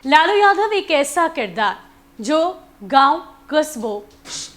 लालू यादव एक ऐसा किरदार जो गांव, कस्बों,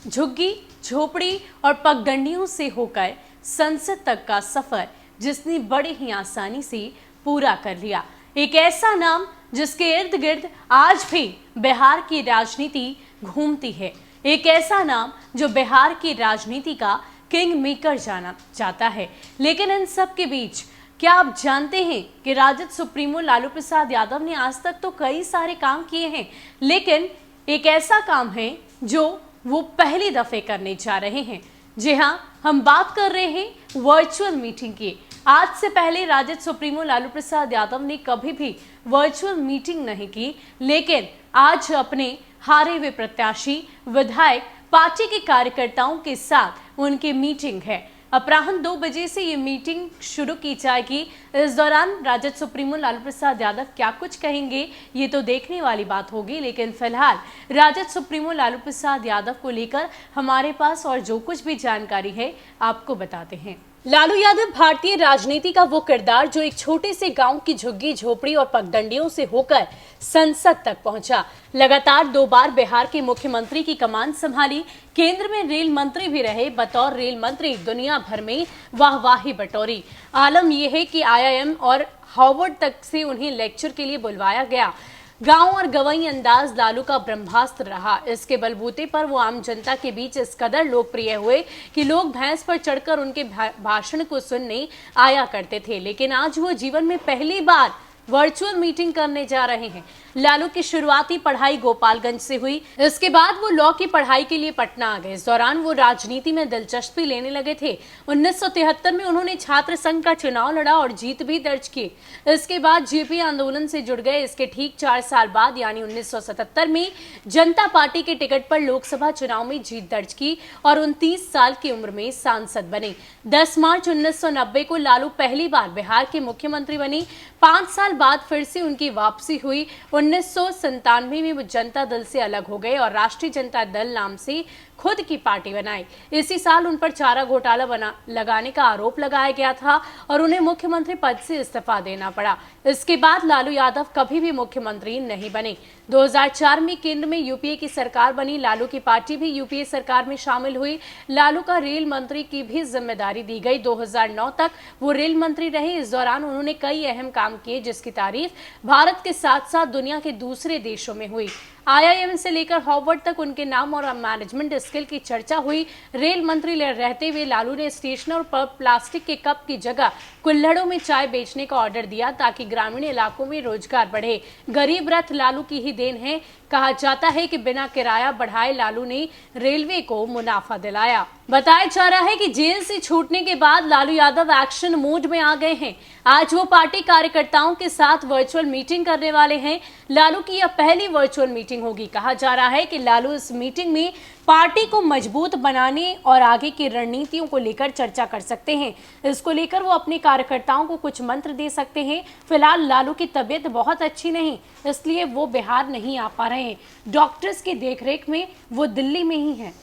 झुग्गी झोपड़ी और पगडंडियों से होकर संसद तक का सफर जिसने बड़े ही आसानी से पूरा कर लिया। एक ऐसा नाम जिसके इर्द गिर्द आज भी बिहार की राजनीति घूमती है। एक ऐसा नाम जो बिहार की राजनीति का किंग मेकर जाना जाता है। लेकिन इन सब के बीच क्या आप जानते हैं कि राजद सुप्रीमो लालू प्रसाद यादव ने आज तक तो कई सारे काम किए हैं, लेकिन एक ऐसा काम है जो वो पहली दफे करने जा रहे हैं। जी हां, हम बात कर रहे हैं वर्चुअल मीटिंग की। आज से पहले राजद सुप्रीमो लालू प्रसाद यादव ने कभी भी वर्चुअल मीटिंग नहीं की, लेकिन आज अपने हारे हुए प्रत्याशी, विधायक, पार्टी के कार्यकर्ताओं के साथ उनकी मीटिंग है। अपराह्न 2 बजे से ये मीटिंग शुरू की जाएगी। इस दौरान राजद सुप्रीमो लालू प्रसाद यादव क्या कुछ कहेंगे, ये तो देखने वाली बात होगी। लेकिन फिलहाल राजद सुप्रीमो लालू प्रसाद यादव को लेकर हमारे पास और जो कुछ भी जानकारी है आपको बताते हैं। लालू यादव भारतीय राजनीति का वो किरदार जो एक छोटे से गांव की झुग्गी झोपड़ी और पगडंडियों से होकर संसद तक पहुंचा। लगातार 2 बार बिहार के मुख्यमंत्री की कमान संभाली, केंद्र में रेल मंत्री भी रहे। बतौर रेल मंत्री दुनिया भर में वाहवाही बटोरी। आलम यह है कि IIM और हार्वर्ड तक से उन्हें लेक्चर के लिए बुलवाया गया। गांव और गवई अंदाज लालू का ब्रह्मास्त्र रहा। इसके बलबूते पर वो आम जनता के बीच इस कदर लोकप्रिय हुए कि लोग भैंस पर चढ़कर उनके भाषण को सुनने आया करते थे। लेकिन आज वो जीवन में पहली बार वर्चुअल मीटिंग करने जा रहे हैं। लालू की शुरुआती पढ़ाई गोपालगंज से हुई। इसके बाद वो लॉ की पढ़ाई के लिए पटना आ गए। इस दौरान वो राजनीति में दिलचस्पी लेने लगे थे। 1973 में उन्होंने छात्र संघ का चुनाव लड़ा और जीत भी दर्ज की। इसके बाद जेपी आंदोलन से जुड़ गए। इसके ठीक 4 साल बाद यानी 1977 में जनता पार्टी के टिकट पर लोकसभा चुनाव में जीत दर्ज की और 29 साल की उम्र में सांसद बने। 10 मार्च 1990 को लालू पहली बार बिहार के मुख्यमंत्री बने। 5 साल बाद फिर से उनकी वापसी हुई। 1997 में वो जनता दल से अलग हो गए और राष्ट्रीय जनता दल नाम से खुद की पार्टी बनाई। इसी साल उन पर चारा घोटाला लगाने का आरोप लगाया गया था और उन्हें मुख्यमंत्री पद से इस्तीफा देना पड़ा। इसके बाद लालू यादव कभी भी मुख्यमंत्री नहीं बने। 2004 में केंद्र में यूपीए की सरकार बनी। लालू की पार्टी भी यूपीए सरकार में शामिल हुई। लालू का रेल मंत्री की भी जिम्मेदारी दी गई। 2009 तक वो रेल मंत्री रहे। इस दौरान उन्होंने कई अहम काम किए जिसकी तारीफ भारत के साथ साथ दुनिया के दूसरे देशों में हुई। IIM से लेकर हार्वर्ड तक उनके नाम और मैनेजमेंट स्किल की चर्चा हुई। रेल मंत्री रहते हुए लालू ने स्टेशनों पर प्लास्टिक के कप की जगह कुल्हड़ों में चाय बेचने का ऑर्डर दिया ताकि ग्रामीण इलाकों में रोजगार बढ़े। गरीब रथ लालू की ही देन है। कहा जाता है कि बिना किराया बढ़ाए लालू ने रेलवे को मुनाफा दिलाया। बताया जा रहा है कि जेल से छूटने के बाद लालू यादव एक्शन मोड में आ गए हैं। आज वो पार्टी कार्यकर्ताओं के साथ वर्चुअल मीटिंग करने वाले हैं। लालू की यह पहली वर्चुअल मीटिंग होगी। कहा जा रहा है कि लालू इस मीटिंग में पार्टी को मजबूत बनाने और आगे की रणनीतियों को लेकर चर्चा कर सकते हैं। इसको लेकर वो अपने कार्यकर्ताओं को कुछ मंत्र दे सकते हैं। फिलहाल लालू की तबीयत बहुत अच्छी नहीं, इसलिए वो बिहार नहीं आ पा रहे हैं। डॉक्टर्स की देखरेख में वो दिल्ली में ही हैं।